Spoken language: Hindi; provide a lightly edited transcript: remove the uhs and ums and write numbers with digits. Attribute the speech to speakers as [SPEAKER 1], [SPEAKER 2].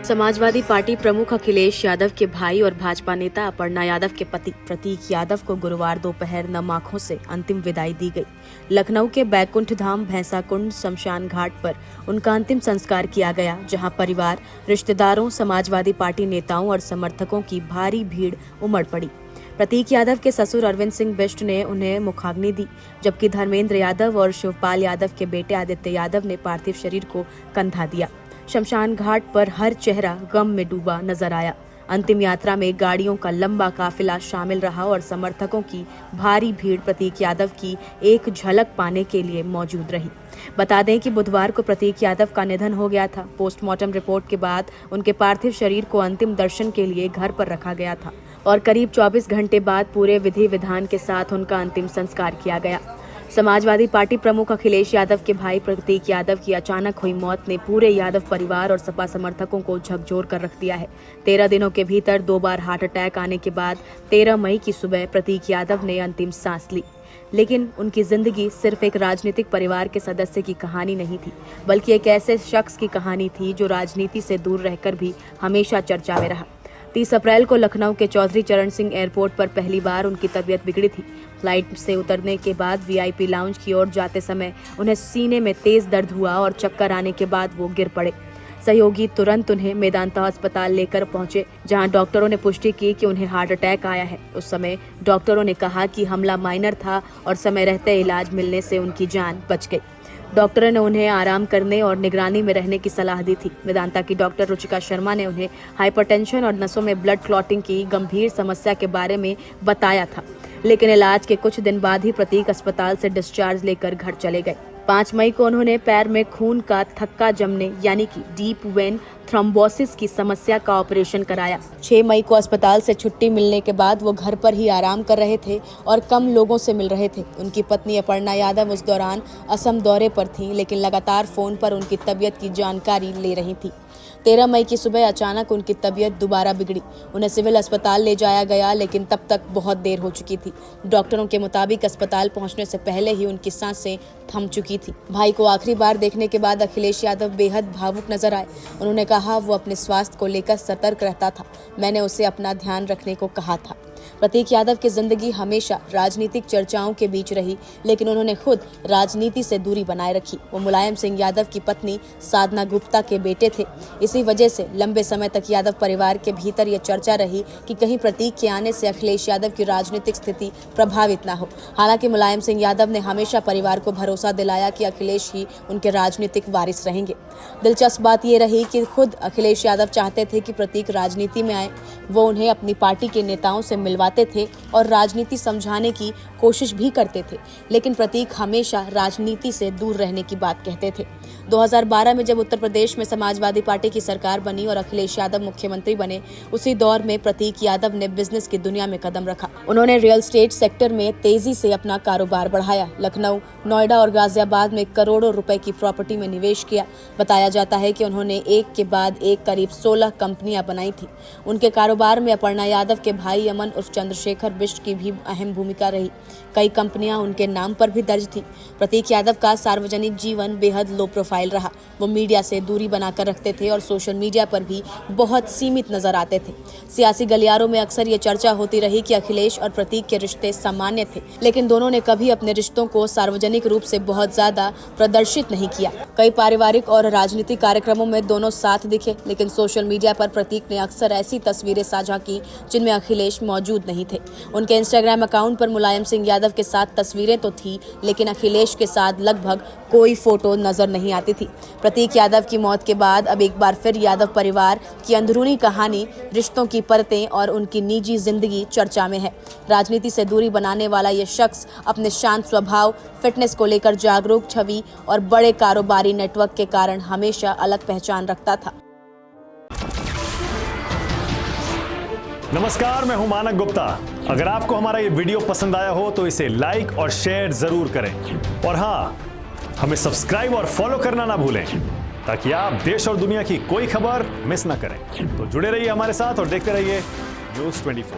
[SPEAKER 1] समाजवादी पार्टी प्रमुख अखिलेश यादव के भाई और भाजपा नेता अपर्णा यादव के पति प्रतीक यादव को गुरुवार दोपहर नम आंखों से अंतिम विदाई दी गई। लखनऊ के बैकुंठ धाम भैंसा कुंड शमशान घाट पर उनका अंतिम संस्कार किया गया, जहां परिवार, रिश्तेदारों, समाजवादी पार्टी नेताओं और समर्थकों की भारी भीड़ उमड़ पड़ी। प्रतीक यादव के ससुर अरविंद सिंह बिष्ट ने उन्हें मुखाग्नि दी, जबकि धर्मेंद्र यादव और शिवपाल यादव के बेटे आदित्य यादव ने पार्थिव शरीर को कंधा दिया। शमशान घाट पर हर चेहरा गम में डूबा नजर आया। अंतिम यात्रा में गाड़ियों का लंबा काफिला शामिल रहा और समर्थकों की भारी भीड़ प्रतीक यादव की एक झलक पाने के लिए मौजूद रही। बता दें कि बुधवार को प्रतीक यादव का निधन हो गया था। पोस्टमार्टम रिपोर्ट के बाद उनके पार्थिव शरीर को अंतिम दर्शन के लिए घर पर रखा गया था और करीब 24 घंटे बाद पूरे विधि विधान के साथ उनका अंतिम संस्कार किया गया। समाजवादी पार्टी प्रमुख अखिलेश यादव के भाई प्रतीक यादव की अचानक हुई मौत ने पूरे यादव परिवार और सपा समर्थकों को झकझोर कर रख दिया है। 13 दिनों के भीतर 2 बार हार्ट अटैक आने के बाद 13 मई की सुबह प्रतीक यादव ने अंतिम सांस ली। लेकिन उनकी जिंदगी सिर्फ एक राजनीतिक परिवार के सदस्य की कहानी नहीं थी, बल्कि एक ऐसे शख्स की कहानी थी जो राजनीति से दूर रहकर भी हमेशा चर्चा में रहा। 30 अप्रैल को लखनऊ के चौधरी चरण सिंह एयरपोर्ट पर पहली बार उनकी तबीयत बिगड़ी थी। फ्लाइट से उतरने के बाद वीआईपी लाउंज की ओर जाते समय उन्हें सीने में तेज दर्द हुआ और चक्कर आने के बाद वो गिर पड़े। सहयोगी तुरंत उन्हें मेदांता अस्पताल लेकर पहुंचे, जहां डॉक्टरों ने पुष्टि की कि उन्हें हार्ट अटैक आया है। उस समय डॉक्टरों ने कहा कि हमला माइनर था और समय रहते इलाज मिलने से उनकी जान बच गई। डॉक्टरों ने उन्हें आराम करने और निगरानी में रहने की सलाह दी थी। मेदांता की डॉक्टर रुचिका शर्मा ने उन्हें हाइपरटेंशन और नसों में ब्लड क्लॉटिंग की गंभीर समस्या के बारे में बताया था, लेकिन इलाज के कुछ दिन बाद ही प्रतीक अस्पताल से डिस्चार्ज लेकर घर चले गए। 5 मई को उन्होंने पैर में खून का थक्का जमने यानी कि डीप वेन थ्रोम्बोसिस की समस्या का ऑपरेशन कराया। 6 मई को अस्पताल से छुट्टी मिलने के बाद वो घर पर ही आराम कर रहे थे और कम लोगों से मिल रहे थे। उनकी पत्नी अपर्णा यादव उस दौरान असम दौरे पर थीं, लेकिन लगातार फोन पर उनकी तबीयत की जानकारी ले रही थी। 13 मई की सुबह अचानक उनकी तबीयत दोबारा बिगड़ी। उन्हें सिविल अस्पताल ले जाया गया, लेकिन तब तक बहुत देर हो चुकी थी। डॉक्टरों के मुताबिक अस्पताल पहुंचने से पहले ही उनकी सांसें थम चुकी थी। भाई को आखिरी बार देखने के बाद अखिलेश यादव बेहद भावुक नजर आए। उन्होंने कहा, वो अपने स्वास्थ्य को लेकर सतर्क रहता था। मैंने उसे अपना ध्यान रखने को कहा था। प्रतीक यादव की जिंदगी हमेशा राजनीतिक चर्चाओं के बीच रही, लेकिन उन्होंने खुद राजनीति से दूरी बनाए रखी। वो मुलायम सिंह यादव की पत्नी साधना गुप्ता के बेटे थे। इसी वजह से लंबे समय तक यादव परिवार के भीतर यह चर्चा रही कि कहीं प्रतीक के आने से अखिलेश यादव की राजनीतिक स्थिति प्रभावित न हो। हालांकि मुलायम सिंह यादव ने हमेशा परिवार को भरोसा दिलाया कि अखिलेश ही उनके राजनीतिक वारिस रहेंगे। दिलचस्प बात यह रही कि खुद अखिलेश यादव चाहते थे कि प्रतीक राजनीति में आए। वो उन्हें अपनी पार्टी के नेताओं से मिलवाते थे और राजनीति समझाने की कोशिश भी करते थे, लेकिन प्रतीक हमेशा राजनीति से दूर रहने की बात कहते थे। 2012 में जब उत्तर प्रदेश में समाजवादी पार्टी की सरकार बनी और अखिलेश यादव मुख्यमंत्री बने, उसी दौर में प्रतीक यादव ने बिजनेस की दुनिया में कदम रखा। उन्होंने रियल एस्टेट सेक्टर में तेजी से अपना कारोबार बढ़ाया। लखनऊ, नोएडा और गाजियाबाद में करोड़ों रुपए की प्रॉपर्टी में निवेश किया। बताया जाता है कि उन्होंने एक के बाद एक करीब 16 कंपनियां बनाई थी। उनके कारोबार में अपर्णा यादव के भाई अमन उर्फ चंद्रशेखर बिष्ट की भी अहम भूमिका रही। कई कंपनियां उनके नाम पर भी दर्ज थी। प्रतीक यादव का सार्वजनिक जीवन बेहद लो प्रोफाइल रहा। वो मीडिया से दूरी बनाकर रखते थे और सोशल मीडिया पर भी बहुत सीमित नजर आते थे। सियासी गलियारों में अक्सर ये चर्चा होती रही कि अखिलेश और प्रतीक के रिश्ते सामान्य थे, लेकिन दोनों ने कभी अपने रिश्तों को सार्वजनिक रूप से बहुत ज्यादा प्रदर्शित नहीं किया। कई पारिवारिक और राजनीतिक कार्यक्रमों में दोनों साथ दिखे, लेकिन सोशल मीडिया पर प्रतीक ने अक्सर ऐसी तस्वीरें साझा की जिनमें अखिलेश मौजूद नहीं थे। उनके इंस्टाग्राम अकाउंट पर मुलायम सिंह यादव के साथ तस्वीरें तो थी, लेकिन अखिलेश के साथ लगभग कोई फोटो नजर नहीं आती थी। प्रतीक यादव की मौत के बाद अब एक बार फिर यादव परिवार की अंदरूनी कहानी, रिश्तों की परतें और उनकी निजी जिंदगी चर्चा में है। राजनीति से दूरी बनाने वाला ये शख्स अपने शांत स्वभाव, फिटनेस को लेकर जागरूक छवि और बड़े कारोबारी नेटवर्क के कारण हमेशा अलग पहचान रखता था।
[SPEAKER 2] नमस्कार, मैं हूं मानक गुप्ता। अगर आपको हमारा ये वीडियो पसंद आया हो तो इसे लाइक और शेयर जरूर करें, और हाँ, हमें सब्सक्राइब और फॉलो करना ना भूलें, ताकि आप देश और दुनिया की कोई खबर मिस ना करें। तो जुड़े रहिए हमारे साथ और देखते रहिए News 24।